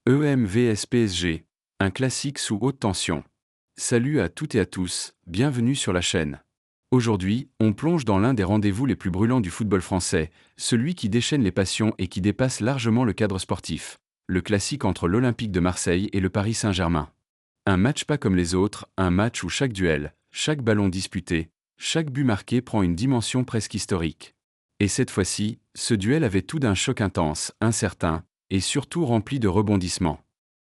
EM vs PSG, un classique sous haute tension. Salut à toutes et à tous, bienvenue sur la chaîne. Aujourd'hui, on plonge dans l'un des rendez-vous les plus brûlants du football français, celui qui déchaîne les passions et qui dépasse largement le cadre sportif. Le classique entre l'Olympique de Marseille et le Paris Saint-Germain. Un match pas comme les autres, un match où chaque duel, chaque ballon disputé, chaque but marqué prend une dimension presque historique. Et cette fois-ci, ce duel avait tout d'un choc intense, incertain, et surtout rempli de rebondissements.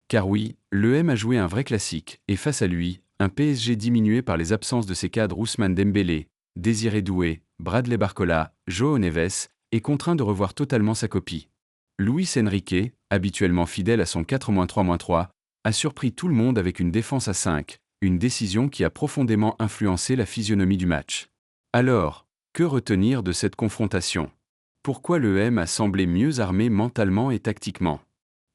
Car oui, l'EM a joué un vrai classique, et face à lui, un PSG diminué par les absences de ses cadres Ousmane Dembélé, Désiré Doué, Bradley Barcola, João Neves, est contraint de revoir totalement sa copie. Luis Enrique, habituellement fidèle à son 4-3-3, a surpris tout le monde avec une défense à 5, une décision qui a profondément influencé la physionomie du match. Alors, que retenir de cette confrontation ? Pourquoi l'EM a semblé mieux armé mentalement et tactiquement ?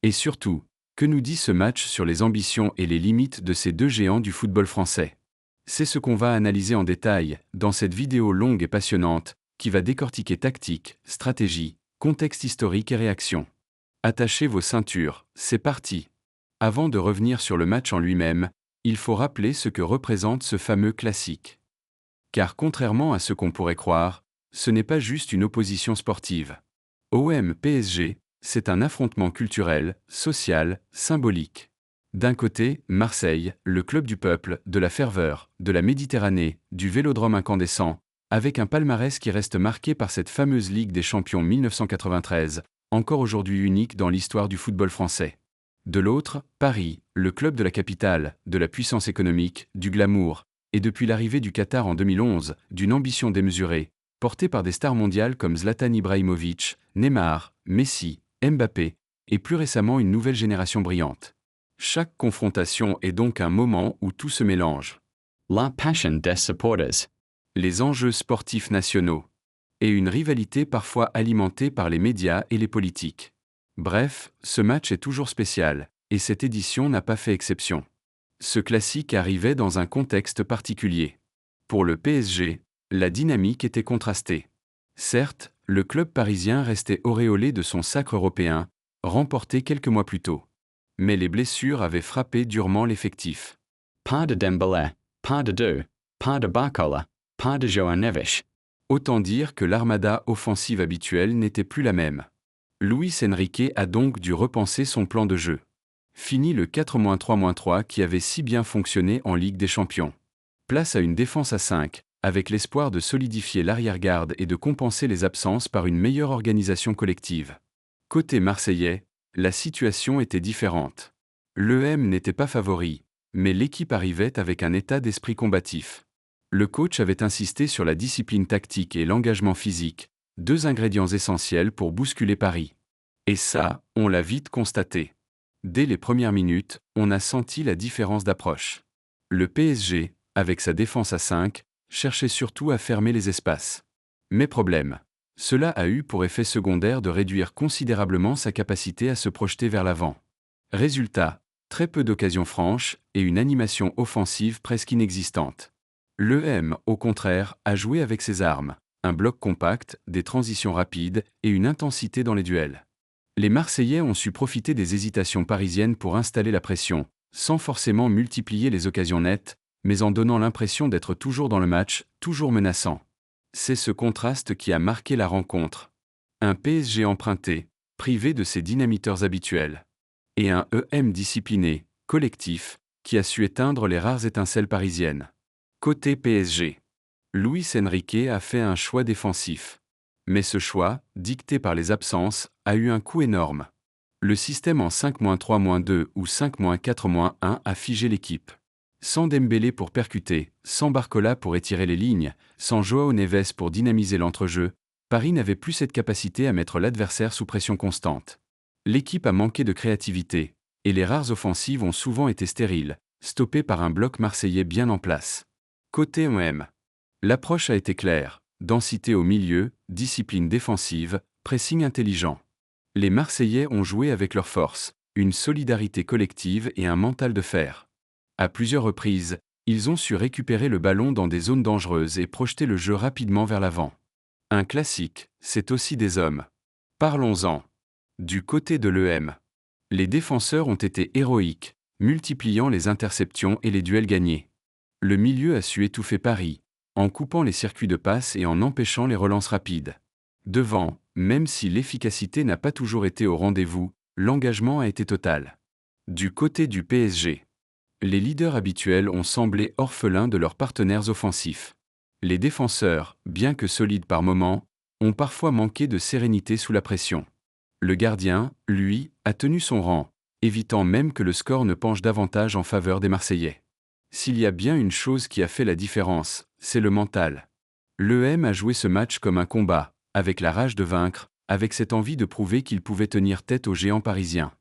Et surtout, que nous dit ce match sur les ambitions et les limites de ces deux géants du football français ? C'est ce qu'on va analyser en détail, dans cette vidéo longue et passionnante, qui va décortiquer tactique, stratégie, contexte historique et réaction. Attachez vos ceintures, c'est parti. Avant de revenir sur le match en lui-même, il faut rappeler ce que représente ce fameux classique. Car contrairement à ce qu'on pourrait croire, ce n'est pas juste une opposition sportive. OM-PSG, c'est un affrontement culturel, social, symbolique. D'un côté, Marseille, le club du peuple, de la ferveur, de la Méditerranée, du vélodrome incandescent, avec un palmarès qui reste marqué par cette fameuse Ligue des Champions 1993, encore aujourd'hui unique dans l'histoire du football français. De l'autre, Paris, le club de la capitale, de la puissance économique, du glamour, et depuis l'arrivée du Qatar en 2011, d'une ambition démesurée, portée par des stars mondiales comme Zlatan Ibrahimovic, Neymar, Messi, Mbappé, et plus récemment une nouvelle génération brillante. Chaque confrontation est donc un moment où tout se mélange. La passion des supporters. Les enjeux sportifs nationaux. Et une rivalité parfois alimentée par les médias et les politiques. Bref, ce match est toujours spécial, et cette édition n'a pas fait exception. Ce classique arrivait dans un contexte particulier. Pour le PSG, la dynamique était contrastée. Certes, le club parisien restait auréolé de son sacre européen, remporté quelques mois plus tôt. Mais les blessures avaient frappé durement l'effectif. Pas de Dembélé, pas de Doué, pas de Barcola, pas de João Neves. Autant dire que l'armada offensive habituelle n'était plus la même. Luis Enrique a donc dû repenser son plan de jeu. Fini le 4-3-3 qui avait si bien fonctionné en Ligue des Champions. Place à une défense à 5, avec l'espoir de solidifier l'arrière-garde et de compenser les absences par une meilleure organisation collective. Côté marseillais, la situation était différente. L'EM n'était pas favori, mais l'équipe arrivait avec un état d'esprit combatif. Le coach avait insisté sur la discipline tactique et l'engagement physique, deux ingrédients essentiels pour bousculer Paris. Et ça, on l'a vite constaté. Dès les premières minutes, on a senti la différence d'approche. Le PSG, avec sa défense à 5, cherchait surtout à fermer les espaces. Mais problème. Cela a eu pour effet secondaire de réduire considérablement sa capacité à se projeter vers l'avant. Résultat, très peu d'occasions franches et une animation offensive presque inexistante. L'EM, au contraire, a joué avec ses armes, un bloc compact, des transitions rapides et une intensité dans les duels. Les Marseillais ont su profiter des hésitations parisiennes pour installer la pression, sans forcément multiplier les occasions nettes, mais en donnant l'impression d'être toujours dans le match, toujours menaçant. C'est ce contraste qui a marqué la rencontre. Un PSG emprunté, privé de ses dynamiteurs habituels. Et un EM discipliné, collectif, qui a su éteindre les rares étincelles parisiennes. Côté PSG. Luis Enrique a fait un choix défensif. Mais ce choix, dicté par les absences, a eu un coût énorme. Le système en 5-3-2 ou 5-4-1 a figé l'équipe. Sans Dembélé pour percuter, sans Barcola pour étirer les lignes, sans João Neves pour dynamiser l'entrejeu, Paris n'avait plus cette capacité à mettre l'adversaire sous pression constante. L'équipe a manqué de créativité, et les rares offensives ont souvent été stériles, stoppées par un bloc marseillais bien en place. Côté OM. L'approche a été claire, densité au milieu, discipline défensive, pressing intelligent. Les Marseillais ont joué avec leur force, une solidarité collective et un mental de fer. À plusieurs reprises, ils ont su récupérer le ballon dans des zones dangereuses et projeter le jeu rapidement vers l'avant. Un classique, c'est aussi des hommes. Parlons-en. Du côté de l'EM. Les défenseurs ont été héroïques, multipliant les interceptions et les duels gagnés. Le milieu a su étouffer Paris, en coupant les circuits de passe et en empêchant les relances rapides. Devant, même si l'efficacité n'a pas toujours été au rendez-vous, l'engagement a été total. Du côté du PSG, les leaders habituels ont semblé orphelins de leurs partenaires offensifs. Les défenseurs, bien que solides par moments, ont parfois manqué de sérénité sous la pression. Le gardien, lui, a tenu son rang, évitant même que le score ne penche davantage en faveur des Marseillais. S'il y a bien une chose qui a fait la différence, c'est le mental. L'EM a joué ce match comme un combat, avec la rage de vaincre, avec cette envie de prouver qu'il pouvait tenir tête aux géants parisiens.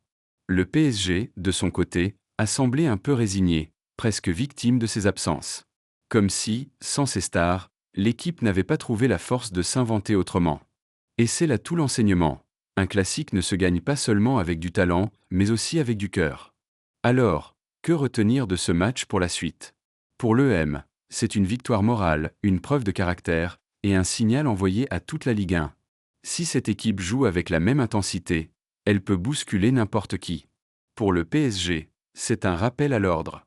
Le PSG, de son côté, a semblé un peu résigné, presque victime de ses absences. Comme si, sans ses stars, l'équipe n'avait pas trouvé la force de s'inventer autrement. Et c'est là tout l'enseignement. Un classique ne se gagne pas seulement avec du talent, mais aussi avec du cœur. Alors, que retenir de ce match pour la suite? Pour l'EM, c'est une victoire morale, une preuve de caractère, et un signal envoyé à toute la Ligue 1. Si cette équipe joue avec la même intensité, elle peut bousculer n'importe qui. Pour le PSG, c'est un rappel à l'ordre.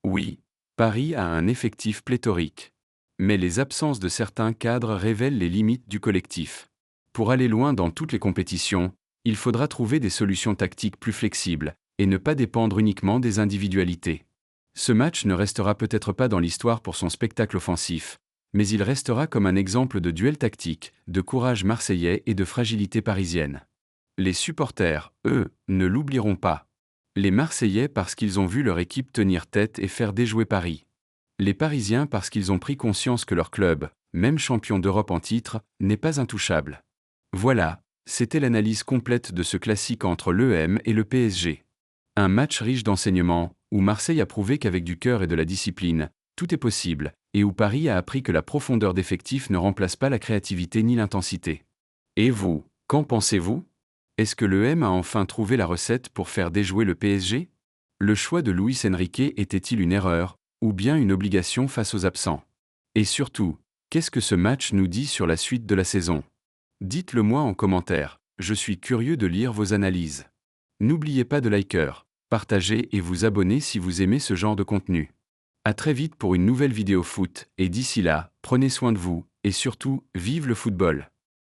Oui, Paris a un effectif pléthorique. Mais les absences de certains cadres révèlent les limites du collectif. Pour aller loin dans toutes les compétitions, il faudra trouver des solutions tactiques plus flexibles, et ne pas dépendre uniquement des individualités. Ce match ne restera peut-être pas dans l'histoire pour son spectacle offensif, mais il restera comme un exemple de duel tactique, de courage marseillais et de fragilité parisienne. Les supporters, eux, ne l'oublieront pas. Les Marseillais parce qu'ils ont vu leur équipe tenir tête et faire déjouer Paris. Les Parisiens parce qu'ils ont pris conscience que leur club, même champion d'Europe en titre, n'est pas intouchable. Voilà, c'était l'analyse complète de ce classique entre l'EM et le PSG. Un match riche d'enseignements, où Marseille a prouvé qu'avec du cœur et de la discipline, tout est possible, et où Paris a appris que la profondeur d'effectif ne remplace pas la créativité ni l'intensité. Et vous, qu'en pensez-vous? Est-ce que l'EM a enfin trouvé la recette pour faire déjouer le PSG? Le choix de Luis Enrique était-il une erreur, ou bien une obligation face aux absents? Et surtout, qu'est-ce que ce match nous dit sur la suite de la saison? Dites-le moi en commentaire, je suis curieux de lire vos analyses. N'oubliez pas de liker, partager et vous abonner si vous aimez ce genre de contenu. À très vite pour une nouvelle vidéo foot, et d'ici là, prenez soin de vous, et surtout, vive le football!